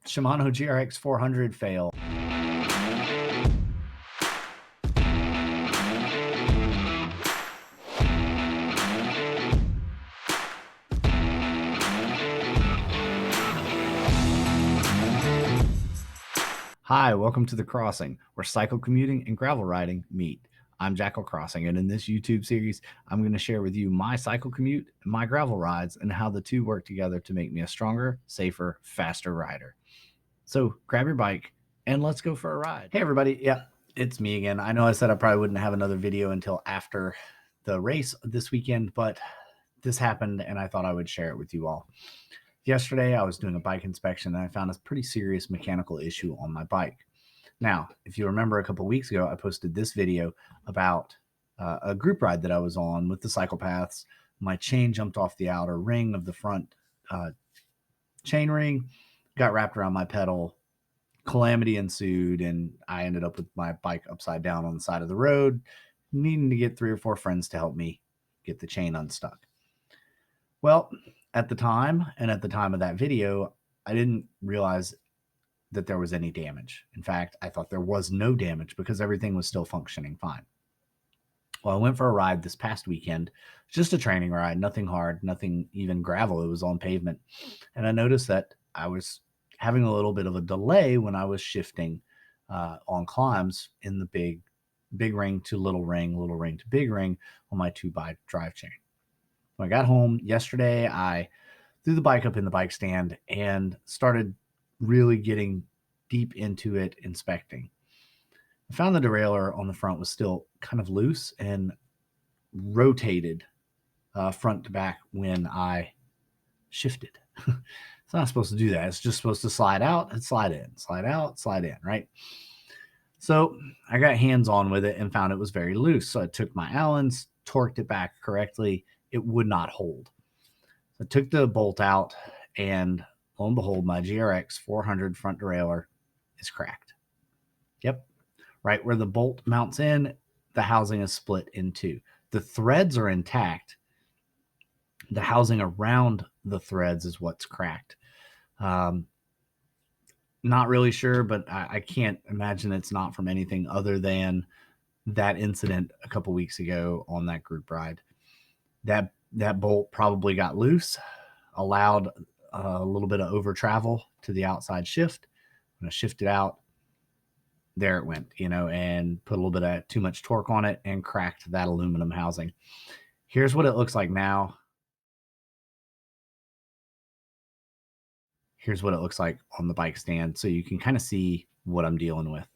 Shimano GRX 400 fail. Hi, welcome to The Crossing, where cycle commuting and gravel riding meet. I'm Jackal Crossing, and in this YouTube series, I'm going to share with you my cycle commute and my gravel rides and how the two work together to make me a stronger, safer, faster rider. So grab your bike and let's go for a ride. Hey everybody, yeah, it's me again. I know I said I probably wouldn't have another video until after the race this weekend, but this happened and I thought I would share it with you all. Yesterday, I was doing a bike inspection and I found a pretty serious mechanical issue on my bike. Now, if you remember a couple weeks ago, I posted this video about a group ride that I was on with the cyclepaths. My chain jumped off the outer ring of the front chain ring, got wrapped around my pedal. Calamity ensued, and I ended up with my bike upside down on the side of the road, needing to get 3 or 4 friends to help me get the chain unstuck. Well, at the time of that video, I didn't realize that there was any damage. In fact, I thought there was no damage because everything was still functioning fine. Well, I went for a ride this past weekend, just a training ride, nothing hard, nothing even gravel. It was on pavement. And I noticed that I was having a little bit of a delay when I was shifting on climbs in the big ring to little ring to big ring on my 2x drive chain. When I got home yesterday, I threw the bike up in the bike stand and started really getting deep into it, inspecting. I found the derailleur on the front was still kind of loose and rotated front to back when I shifted. It's not supposed to do that. It's just supposed to slide out and slide in, slide out, slide in, right? So I got hands on with it and found it was very loose. So I took my Allens, torqued it back correctly. It would not hold. So I took the bolt out, and lo and behold, my GRX 400 front derailleur is cracked. Yep. Right where the bolt mounts in, the housing is split in two. The threads are intact. The housing around the threads is what's cracked. Not really sure, but I can't imagine it's not from anything other than that incident a couple weeks ago on that group ride. That bolt probably got loose, allowed a little bit of over travel to the outside shift. When I shifted out, there it went, and put a little bit of too much torque on it and cracked that aluminum housing. Here's what it looks like now. Here's what it looks like on the bike stand, so you can kind of see what I'm dealing with.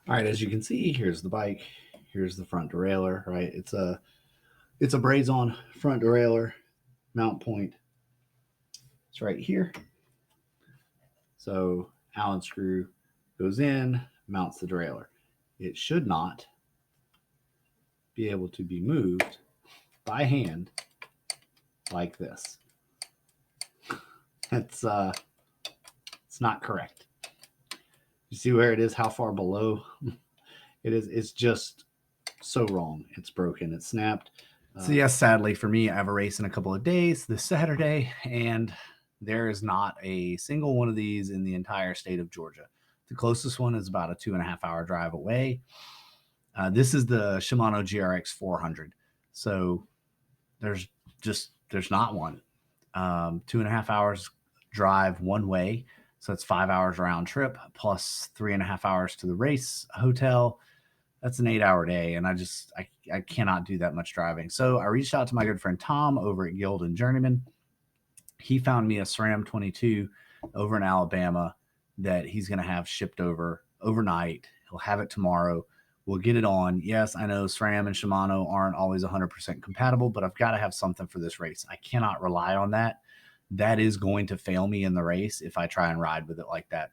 All right, as you can see, here's the bike. Here's the front derailleur, right? It's a braze-on front derailleur mount point. It's right here. So Allen screw goes in, mounts the derailleur. It should not be able to be moved by hand like this. It's not correct. You see where it is, how far below it is? It's just so wrong. It's broken. It's snapped. So yes, sadly for me, I have a race in a couple of days this Saturday, and there is not a single one of these in the entire state of Georgia. The closest one is about a 2.5 hour drive away. This is the Shimano GRX 400. So there's not one. 2.5 hours drive one way. So that's 5 hours round trip plus 3.5 hours to the race hotel. That's an 8-hour day. And I cannot do that much driving. So I reached out to my good friend Tom over at Guild and Journeyman. He found me a SRAM 22 over in Alabama that he's going to have shipped over overnight. He'll have it tomorrow. We'll get it on. Yes, I know SRAM and Shimano aren't always 100% compatible, but I've got to have something for this race. I cannot rely on that. That is going to fail me in the race if I try and ride with it like that.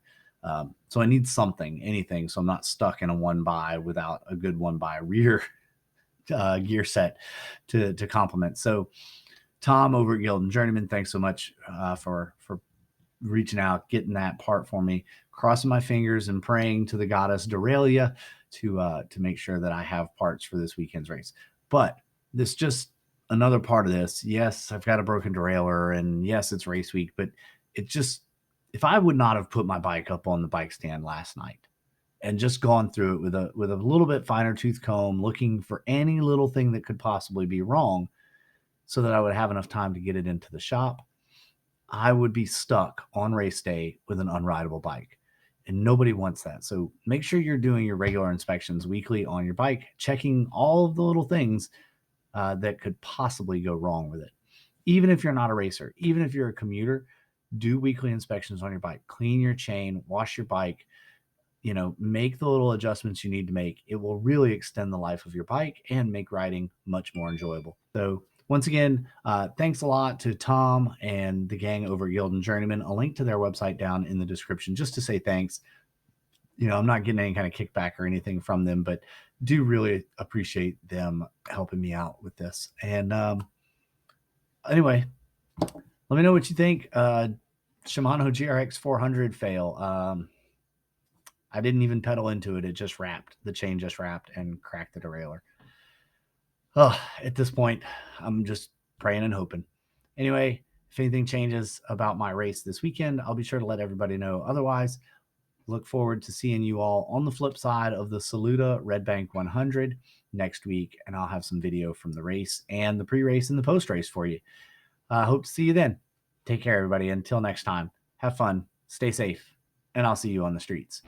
So I need something, anything, so I'm not stuck in a 1x without a good 1x rear gear set to complement. So Tom over at Guild and Journeyman, thanks so much for reaching out, getting that part for me, crossing my fingers and praying to the goddess Derailleur to make sure that I have parts for this weekend's race. But this just another part of this. Yes, I've got a broken derailleur, and yes, it's race week, but if I would not have put my bike up on the bike stand last night and just gone through it with a little bit finer tooth comb, looking for any little thing that could possibly be wrong so that I would have enough time to get it into the shop, I would be stuck on race day with an unrideable bike. And nobody wants that. So make sure you're doing your regular inspections weekly on your bike, checking all of the little things that could possibly go wrong with it. Even if you're not a racer, even if you're a commuter, do weekly inspections on your bike. Clean your chain, wash your bike, make the little adjustments you need to make. It will really extend the life of your bike and make riding much more enjoyable. So once again, thanks a lot to Tom and the gang over at Yield and Journeyman. A link to their website down in the description just to say thanks. I'm not getting any kind of kickback or anything from them, but do really appreciate them helping me out with this. And anyway, let me know what you think. Shimano GRX 400 fail. I didn't even pedal into it. It just wrapped. The chain just wrapped and cracked the derailleur. Oh, at this point, I'm just praying and hoping. Anyway, if anything changes about my race this weekend, I'll be sure to let everybody know. Otherwise, look forward to seeing you all on the flip side of the Saluda Red Bank 100 next week, and I'll have some video from the race and the pre-race and the post-race for you. Hope to see you then. Take care, everybody. Until next time, have fun, stay safe, and I'll see you on the streets.